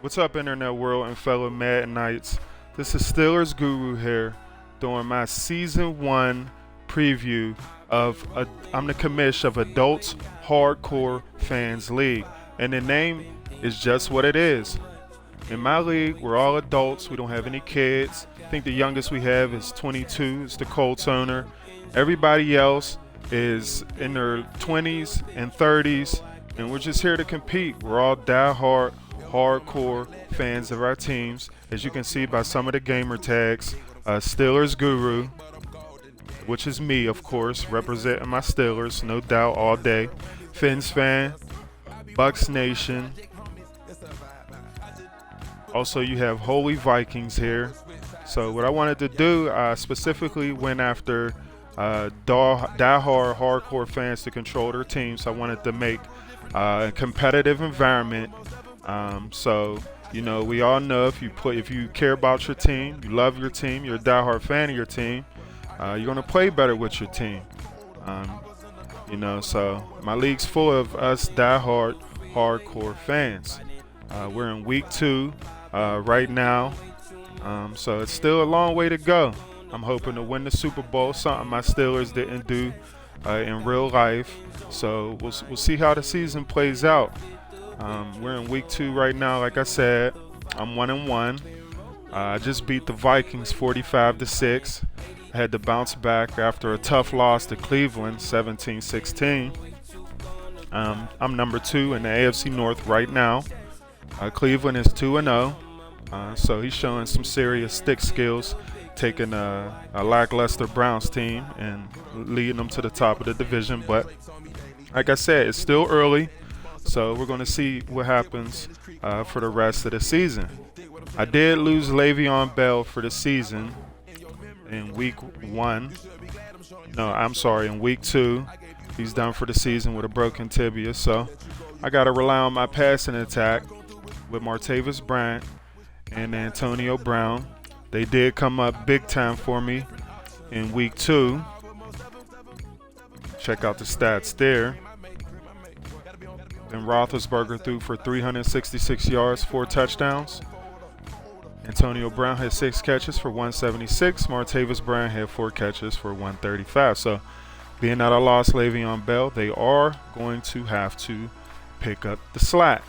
What's up, internet world and fellow Mad Knights? This is Steelers Guru here, doing my season one preview of I'm the commish of Adults Hardcore Fans League, and the name is just what it is. In my league, we're all adults. We don't have any kids. I think the youngest we have is 22. It's the Colts owner. Everybody else is in their 20s and 30s, and we're just here to compete. We're all die-hard, hardcore fans of our teams, as you can see by some of the gamer tags. Steelers Guru, which is me, of course, representing my Steelers, no doubt, all day. Fins fan, Bucks Nation. Also, you have Holy Vikings here. So what I wanted to do, specifically went after die-hard, hardcore fans to control their teams. I wanted to make a competitive environment. So, we all know if you care about your team, you love your team, you're a die-hard fan of your team, you're gonna play better with your team. So my league's full of us die-hard, hardcore fans. We're in week 2 right now, so it's still a long way to go. I'm hoping to win the Super Bowl, something my Steelers didn't do in real life. So we'll see how the season plays out. We're in week 2 right now. Like I said, I'm 1-1. I just beat the Vikings 45-6. I had to bounce back after a tough loss to Cleveland 17-16. I'm number 2 in the AFC North right now. Cleveland is 2-0. So he's showing some serious stick skills, taking a lackluster Browns team and leading them to the top of the division. But like I said, it's still early. So we're going to see what happens for the rest of the season. I did lose Le'Veon Bell for the season in week 1. No, I'm sorry, in week 2. He's done for the season with a broken tibia. So I got to rely on my passing attack with Martavis Bryant and Antonio Brown. They did come up big time for me in week 2. Check out the stats there. Then Roethlisberger threw for 366 yards, 4 touchdowns. Antonio Brown had 6 catches for 176. Martavis Bryant had 4 catches for 135. So, being that I lost Le'Veon Bell, they are going to have to pick up the slack.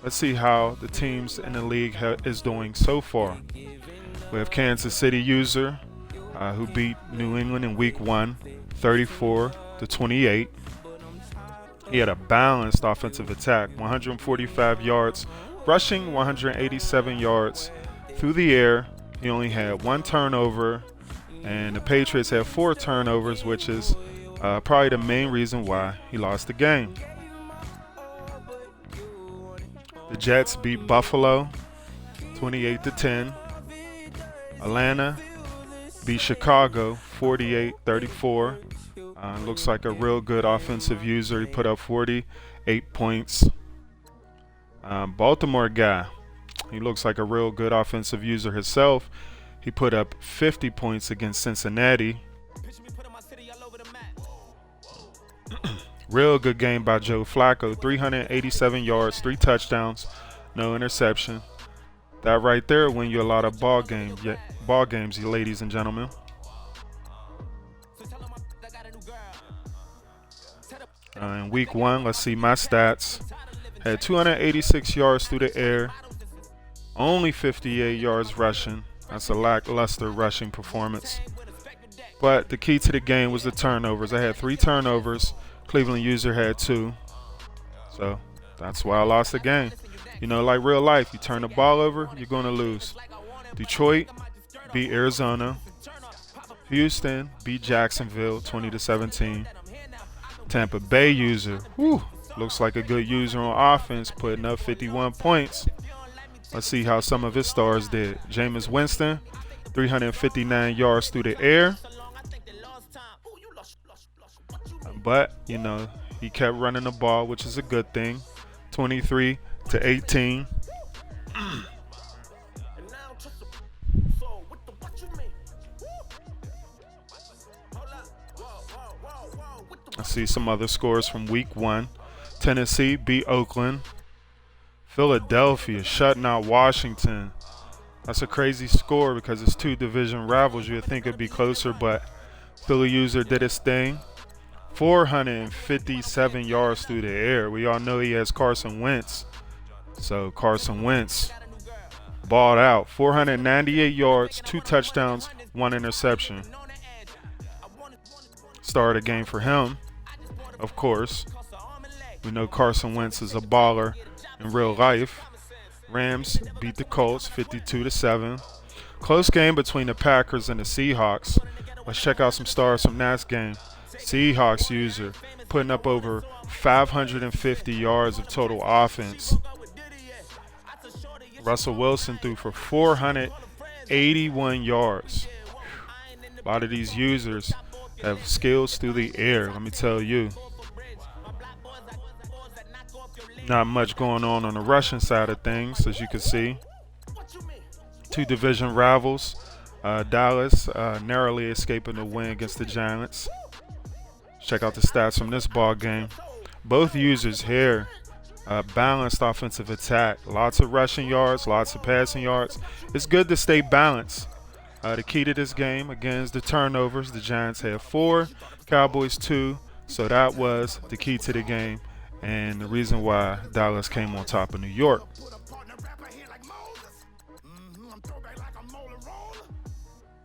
Let's see how the teams in the league is doing so far. We have Kansas City user who beat New England in week 1, 34-28. He had a balanced offensive attack, 145 yards rushing, 187 yards through the air. He only had 1 turnover, and the Patriots had 4 turnovers, which is probably the main reason why he lost the game. The Jets beat Buffalo 28-10. Atlanta beat Chicago 48-34. Looks like a real good offensive user. He put up 48 points. Baltimore guy, he looks like a real good offensive user himself. He put up 50 points against Cincinnati. Real good game by Joe Flacco. 387 yards, 3 touchdowns, no interception. That right there win you a lot of ball games, you ladies and gentlemen. In week 1, let's see my stats. Had 286 yards through the air, only 58 yards rushing. That's a lackluster rushing performance. But the key to the game was the turnovers. I had 3 turnovers. Cleveland user had 2. So that's why I lost the game. Like real life, you turn the ball over, you're going to lose. Detroit beat Arizona. Houston beat Jacksonville 20-17. Tampa Bay user, looks like a good user on offense, putting up 51 points. Let's see how some of his stars did. Jameis Winston, 359 yards through the air. But, he kept running the ball, which is a good thing. 23-18. I see some other scores from week 1. Tennessee beat Oakland Philadelphia shutting out Washington. That's a crazy score because it's two division rivals. You'd think it'd be closer, but Philly user did his thing. 457 yards through the air. We all know he has Carson Wentz. So Carson Wentz balled out. 498 yards, 2 touchdowns, 1 interception. Start of the game for him, of course. We know Carson Wentz is a baller in real life. Rams beat the Colts 52-7. Close game between the Packers and the Seahawks. Let's check out some stars from that game. Seahawks user putting up over 550 yards of total offense. Russell Wilson threw for 481 yards. A lot of these users have skills through the air, let me tell you. Not much going on the rushing side of things, as you can see. Two division rivals. Dallas narrowly escaping the win against the Giants. Check out the stats from this ball game. Both users here balanced offensive attack. Lots of rushing yards, lots of passing yards. It's good to stay balanced. The key to this game, again, is the turnovers. The Giants had 4, Cowboys 2. So that was the key to the game and the reason why Dallas came on top of New York.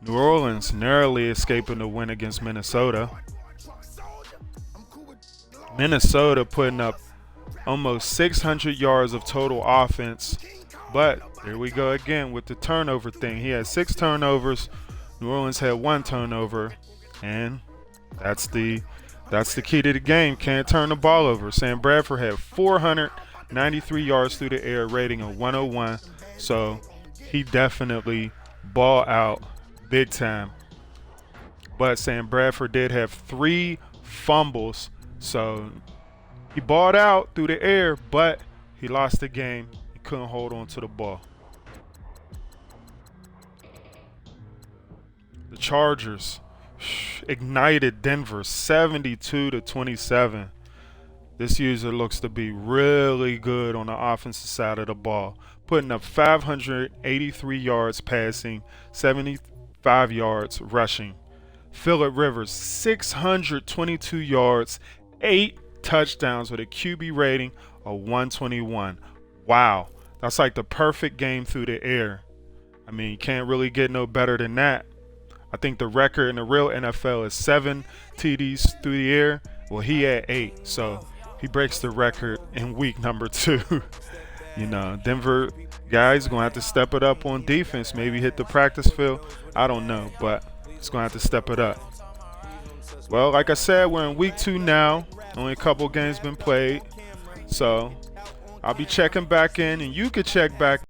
New Orleans narrowly escaping the win against Minnesota. Minnesota putting up almost 600 yards of total offense. But here we go again with the turnover thing. He had 6 turnovers. New Orleans had 1 turnover. And that's the key to the game. Can't turn the ball over. Sam Bradford had 493 yards through the air, rating of 101. So he definitely ball out big time. But Sam Bradford did have 3 fumbles. So he balled out through the air, but he lost the game. He couldn't hold on to the ball. The Chargers ignited Denver 72-27. This user looks to be really good on the offensive side of the ball, putting up 583 yards passing, 75 yards rushing. Phillip Rivers 622 yards, 8 touchdowns with a QB rating of 121. Wow, that's like the perfect game through the air. I mean, you can't really get no better than that. I think the record in the real NFL is 7 TDs through the air. Well, he had 8, so he breaks the record in week number 2. You know, Denver guys going to have to step it up on defense, maybe hit the practice field. I don't know, but it's going to have to step it up. Well, like I said, we're in week 2 now. Only a couple games been played. So I'll be checking back in, and you could check back